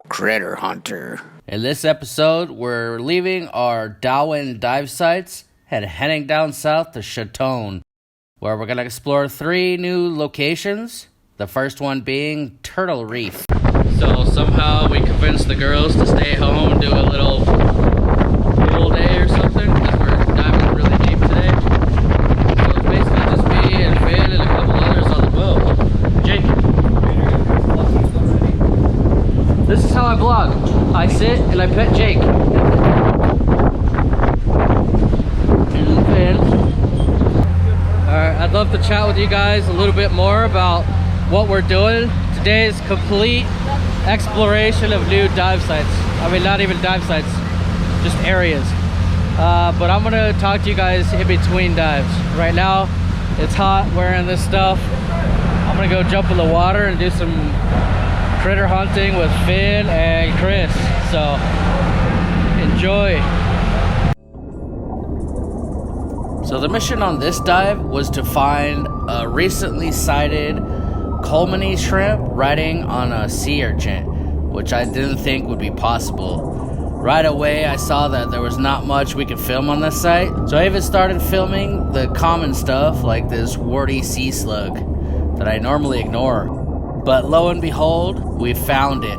Critter Hunter. In this episode, we're leaving our Dauin dive sites and heading down south to SIATON, where we're going to explore 3 new locations. The first one being Turtle Reef. So somehow we convinced the girls to stay home and do a little pool day or something, because we're diving really deep today. So it's basically just me and Finn and a couple others on the boat. Jake. This is how I vlog. I sit and I pet Jake. And Finn. Alright, I'd love to chat with you guys a little bit more about what we're doing. Today's complete exploration of new dive sites. I mean, not even dive sites, just areas. But I'm gonna talk to you guys in between dives. Right now, it's hot wearing this stuff. I'm gonna go jump in the water and do some critter hunting with Finn and Chris. So, enjoy. So the mission on this dive was to find a recently sighted COLEMANI shrimp riding on a sea urchin, which I didn't think would be possible. Right away, I saw that there was not much we could film on this site, so I even started filming the common stuff like this warty sea slug that I normally ignore. But lo and behold, we found it.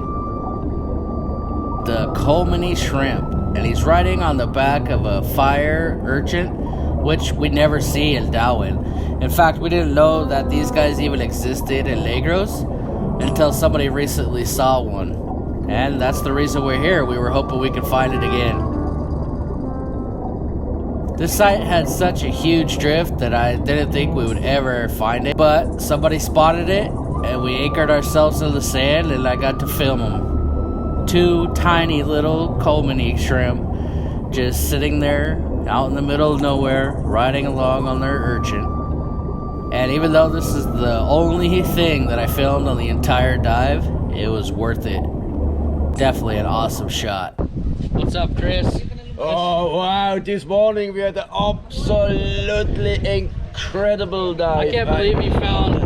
The COLEMANI shrimp, and he's riding on the back of a fire urchin, which we never see in Dauin. In fact, we didn't know that these guys even existed in Lagos until somebody recently saw one. And that's the reason we're here. We were hoping we could find it again. This site had such a huge drift that I didn't think we would ever find it. But somebody spotted it, and we anchored ourselves in the sand, and I got to film them. 2 tiny little COLEMANI shrimp just sitting there out in the middle of nowhere, riding along on their urchin. And even though this is the only thing that I filmed on the entire dive, it was worth it. Definitely an awesome shot. What's up, Chris? Oh wow, this morning we had an absolutely incredible dive. I can't believe you found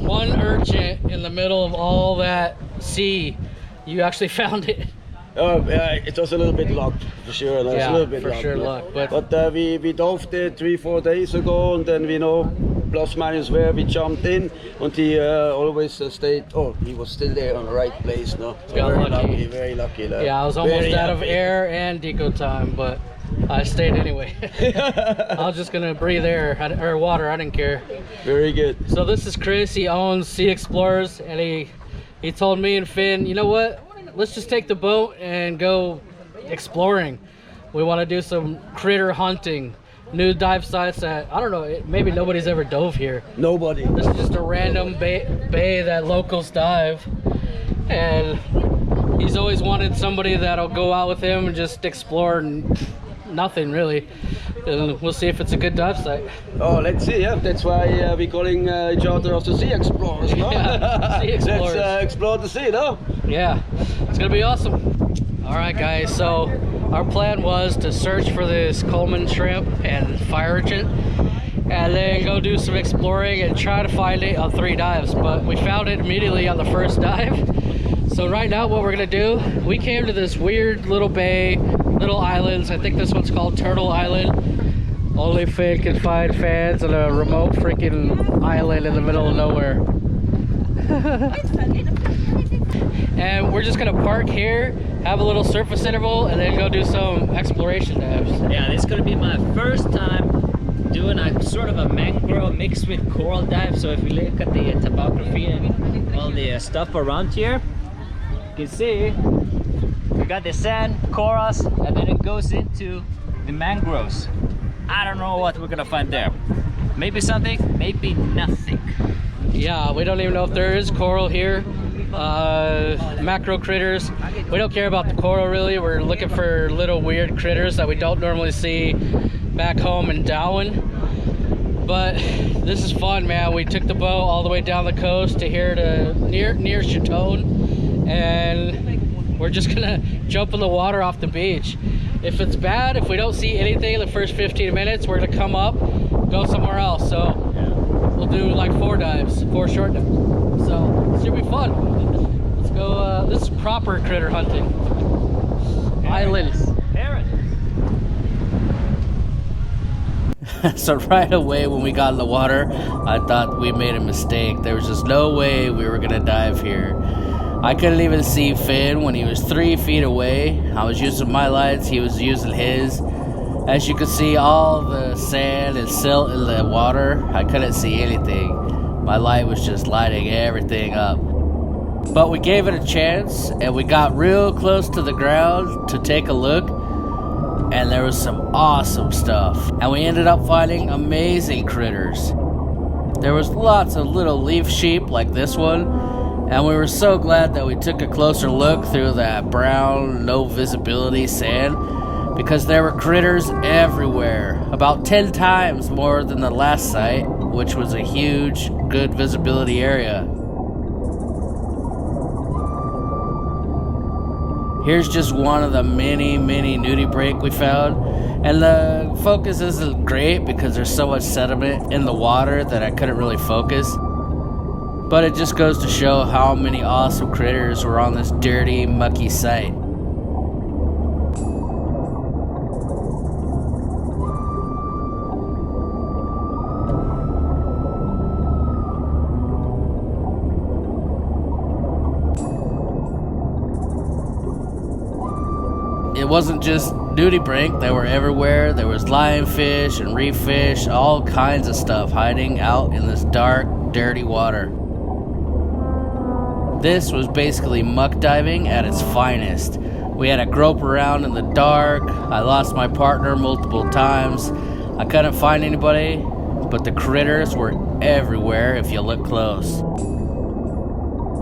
one urchin in the middle of all that sea. You actually found it. Oh, it was a little bit luck, for sure. Yeah, a little bit for sure luck. But we dove there 3-4 days ago, and then we know plus minus where we jumped in, and he always stayed. Oh, he was still there on the right place. No, Got lucky. Very lucky. Yeah, I was almost out of air and deco time, but I stayed anyway. I was just gonna breathe air or water. I didn't care. Very good. So this is Chris. He owns Sea Explorers, and he told me and Finn, you know what? Let's just take the boat and go exploring. We want to do some critter hunting, new dive sites that, I don't know, maybe nobody's ever dove here. Nobody. This is just a random bay that locals dive. And he's always wanted somebody that'll go out with him and just explore nothing really. And we'll see if it's a good dive site. Oh, let's see. Yeah, that's why we're calling each other also Sea Explorers, no? Yeah, Sea Explorers. Let's explore the sea, no? Yeah, it's gonna be awesome. All right, guys. So our plan was to search for this COLEMANI shrimp and fire urchin, and then go do some exploring and try to find it on 3 dives. But we found it immediately on the first dive. So right now, what we're gonna do? We came to this weird little bay, little islands. I think this one's called Turtle Island. Only Finn can find fans on a remote freaking island in the middle of nowhere. And we're just gonna park here, have a little surface interval, and then go do some exploration dives. Yeah, this is gonna be my first time doing a sort of a mangrove mixed with coral dive. So if we look at the topography and all the stuff around here, you can see we got the sand, corals, and then it goes into the mangroves. I don't know what we're gonna find there. Maybe something, maybe nothing. Yeah, we don't even know if there is coral here. Macro critters. We don't care about the coral really. We're looking for little weird critters that we don't normally see back home in Dauin. But this is fun, man. We took the boat all the way down the coast to here to near SIATON, and we're just gonna jump in the water off the beach. If it's bad, if we don't see anything in the first 15 minutes, we're gonna come up, go somewhere else. So we'll do like 4 dives, 4 short dives. should be fun. Let's go. This is proper critter hunting. Islands. So right away when we got in the water, I thought we made a mistake. There was just no way we were gonna dive here. I couldn't even see Finn when he was 3 feet away. I was using my lights, he was using his. As you can see, all the sand and silt in the water, I couldn't see anything. My light was just lighting everything up. But we gave it a chance, and we got real close to the ground to take a look, and there was some awesome stuff. And we ended up finding amazing critters. There was lots of little leaf sheep like this one, and we were so glad that we took a closer look through that brown, no visibility sand, because there were critters everywhere, about 10 times more than the last site, which was a huge, good visibility area. Here's just one of the many nudibranch we found, and the focus isn't great because there's so much sediment in the water that I couldn't really focus. But it just goes to show how many awesome critters were on this dirty, mucky site. It wasn't just nudibranch, they were everywhere. There was lionfish and reef fish, all kinds of stuff hiding out in this dark, dirty water. This was basically muck diving at its finest. We had to grope around in the dark. I lost my partner multiple times. I couldn't find anybody, but the critters were everywhere if you look close.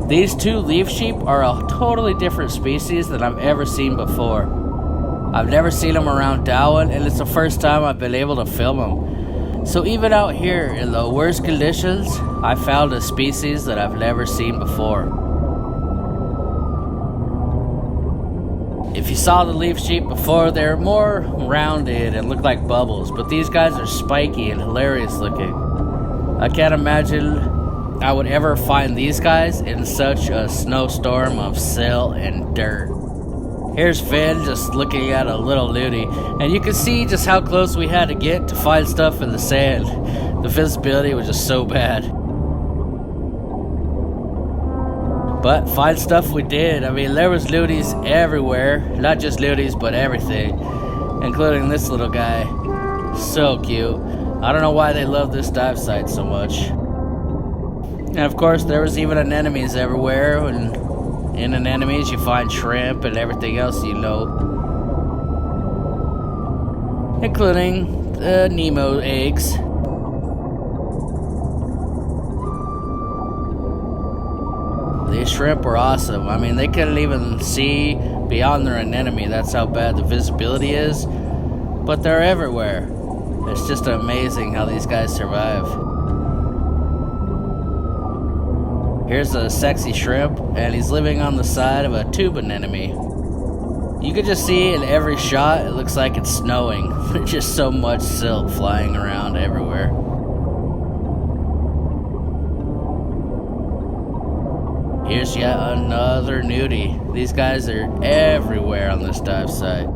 These 2 leaf sheep are a totally different species than I've ever seen before. I've never seen them around Dauin, and it's the first time I've been able to film them. So even out here in the worst conditions, I found a species that I've never seen before. If you saw the leaf sheep before, they're more rounded and look like bubbles, but these guys are spiky and hilarious looking. I can't imagine I would ever find these guys in such a snowstorm of silt and dirt. Here's Finn just looking at a little nudie, and you can see just how close we had to get to find stuff in the sand. The visibility was just so bad. But find stuff we did. I mean, there was nudies everywhere. Not just nudies, but everything. Including this little guy. So cute. I don't know why they love this dive site so much. And of course, there was even anemones everywhere. And in anemones, you find shrimp and everything else you know. Including the Nemo eggs. These shrimp were awesome. I mean, they couldn't even see beyond their anemone. That's how bad the visibility is. But they're everywhere. It's just amazing how these guys survive. Here's a sexy shrimp, and he's living on the side of a tube anemone. You can just see in every shot, it looks like it's snowing. There's just so much silt flying around everywhere. Here's yet another nudie. These guys are everywhere on this dive site.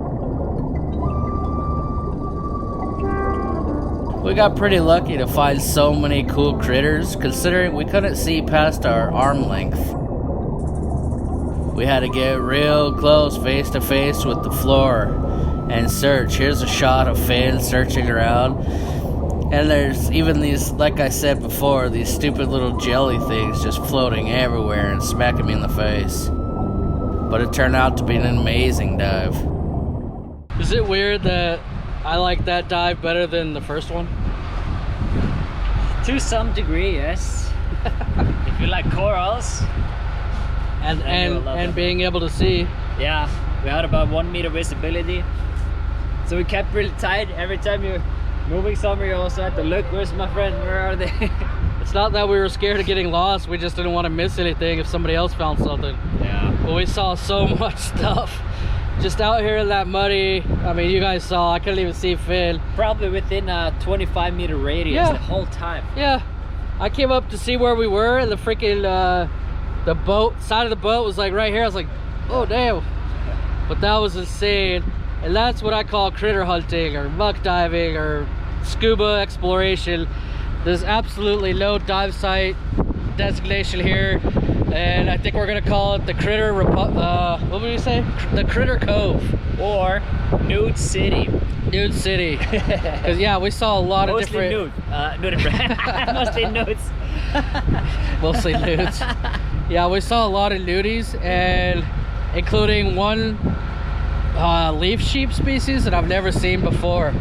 We got pretty lucky to find so many cool critters, considering we couldn't see past our arm length. We had to get real close, face to face with the floor, and search. Here's a shot of Finn searching around. And there's even these, like I said before, these stupid little jelly things just floating everywhere and smacking me in the face. But it turned out to be an amazing dive. Is it weird that I like that dive better than the first one? To some degree, yes. If you like corals and being able to see. Yeah, we had about 1 meter visibility, so we kept really tight. Every time you're moving somewhere, you also had to look, where's my friend, where are they? It's not that we were scared of getting lost, we just didn't want to miss anything if somebody else found something. Yeah, but we saw so much stuff just out here in that muddy. I mean, you guys saw, I couldn't even see Finn. Probably within a 25 meter radius. Yeah. The whole time. Yeah, I came up to see where we were, and the freaking The boat, side of the boat was like right here. I was like, oh damn. But that was insane. And that's what I call critter hunting or muck diving or scuba exploration. There's absolutely no dive site designation here. And I think we're gonna call it the Critter, what would you say? The Critter Cove. Or Nude City. Nude City. Because yeah, we saw a lot of different... Mostly nudes. Mostly nudes. Yeah, we saw a lot of nudies, and including one leaf sheep species that I've never seen before.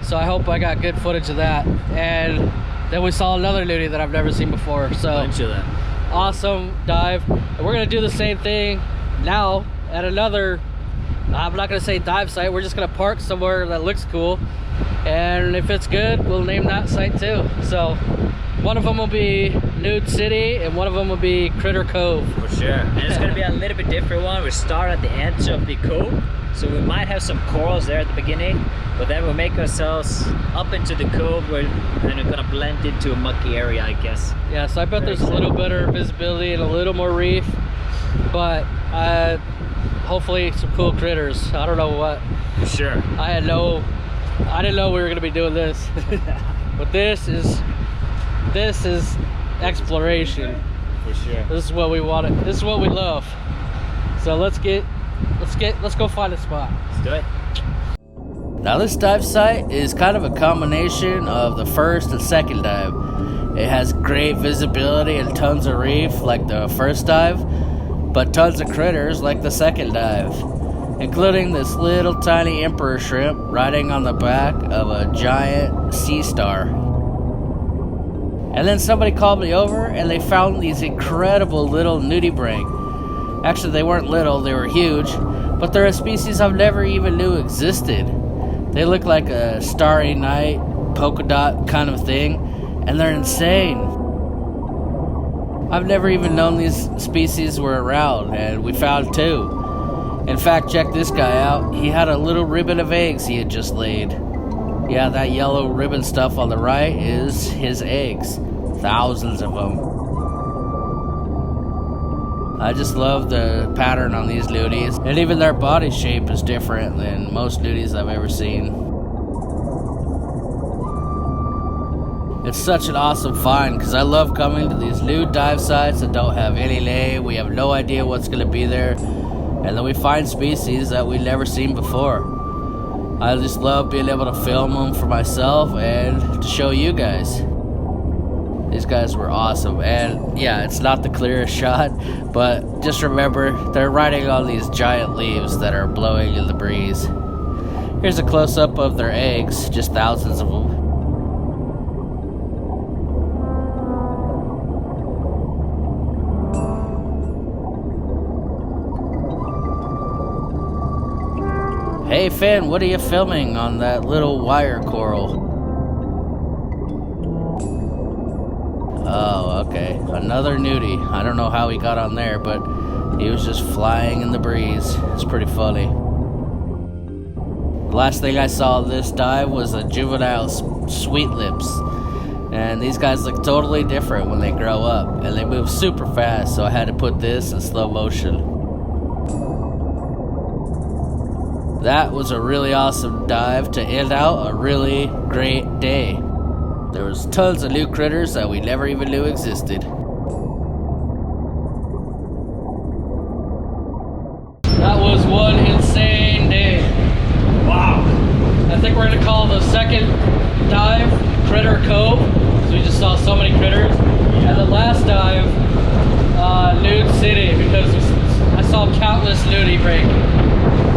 So I hope I got good footage of that. And then we saw another nudie that I've never seen before. So Bunch of them. Awesome dive. And we're gonna do the same thing now at another, I'm not gonna say dive site, we're just gonna park somewhere that looks cool, and if it's good we'll name that site too. So one of them will be Nude City and one of them will be Critter Cove. For sure. And it's gonna be a little bit different one. We start at the edge of the cove, so we might have some corals there at the beginning, but then we'll make ourselves up into the cove and we're gonna blend into a mucky area, I guess. Yeah, so I bet there's a little better visibility and a little more reef, but hopefully some cool critters. I don't know what. For sure. I didn't know we were gonna be doing this. But this is exploration. For sure. This is what we wanted. This is what we love. So let's go find a spot. Let's do it. Now this dive site is kind of a combination of the first and second dive. It has great visibility and tons of reef like the first dive, but tons of critters like the second dive, including this little tiny emperor shrimp riding on the back of a giant sea star. And then somebody called me over and they found these incredible little nudibranch. Actually, they weren't little, they were huge, but they're a species I've never even knew existed. They look like a starry night, polka dot kind of thing, and they're insane. I've never even known these species were around, and we found two. In fact, check this guy out. He had a little ribbon of eggs he had just laid. Yeah, that yellow ribbon stuff on the right is his eggs. Thousands of them. I just love the pattern on these nudies, and even their body shape is different than most nudies I've ever seen. It's such an awesome find because I love coming to these new dive sites that don't have any name. We have no idea what's going to be there, and then we find species that we've never seen before. I just love being able to film them for myself and to show you guys. These guys were awesome, and yeah, it's not the clearest shot, but just remember, they're riding on these giant leaves that are blowing in the breeze. Here's a close-up of their eggs, just thousands of them. Hey Finn, what are you filming on that little wire coral? Oh, okay. Another nudie. I don't know how he got on there, but he was just flying in the breeze. It's pretty funny. The last thing I saw of this dive was a juvenile sweet lips. And these guys look totally different when they grow up. And they move super fast, so I had to put this in slow motion. That was a really awesome dive to end out a really great day. There was tons of new critters that we never even knew existed. That was one insane day. Wow. I think we're gonna call the second dive Critter Cove, because we just saw so many critters. And the last dive, Nude City, because I saw countless nudie break.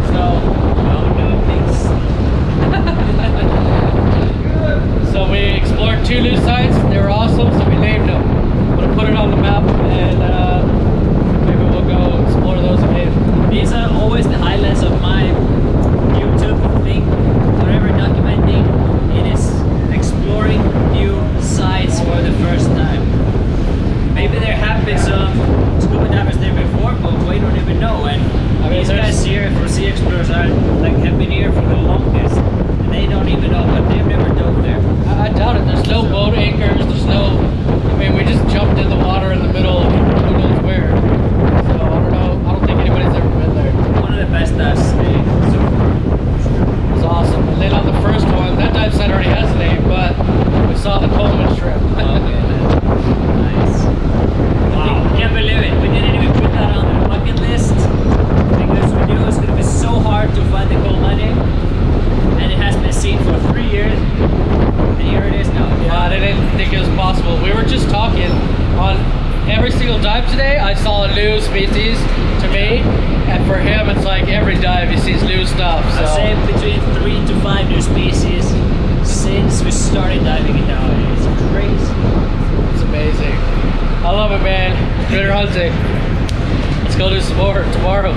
So, so we explored two new sites. They were awesome, so we named them. I'm gonna put it on the map, and maybe we'll go explore those again. These are always the highlights of my YouTube thing. Whatever documenting, it is exploring new sites for the first time. Maybe there have been some scuba divers there before, but we don't even know. And I mean, these guys here for sea explorers are like have been here for the longest, and they don't even know, but they've never dove there. I doubt it. There's no boat anchors. There's no. I mean, we just jumped in the water in the middle of who knows where. dive's name so far. It was awesome. And then on the first one, that dive site already has a name, but we saw the Coleman shrimp. Okay, nice. Wow, can't believe it. We didn't even put that on the bucket list because we knew it was going to be so hard to find the COLEMANI, and it has been seen for 3 years, and here it is now. Yeah, I didn't think it was possible. We were just talking on every single dive today. I saw a new species to me, and for him, it's like every dive he sees new stuff. So. I'd say between 3 to 5 new species since we started diving it out. It's crazy. It's amazing. I love it, man. Good hunting. Let's go do some more tomorrow.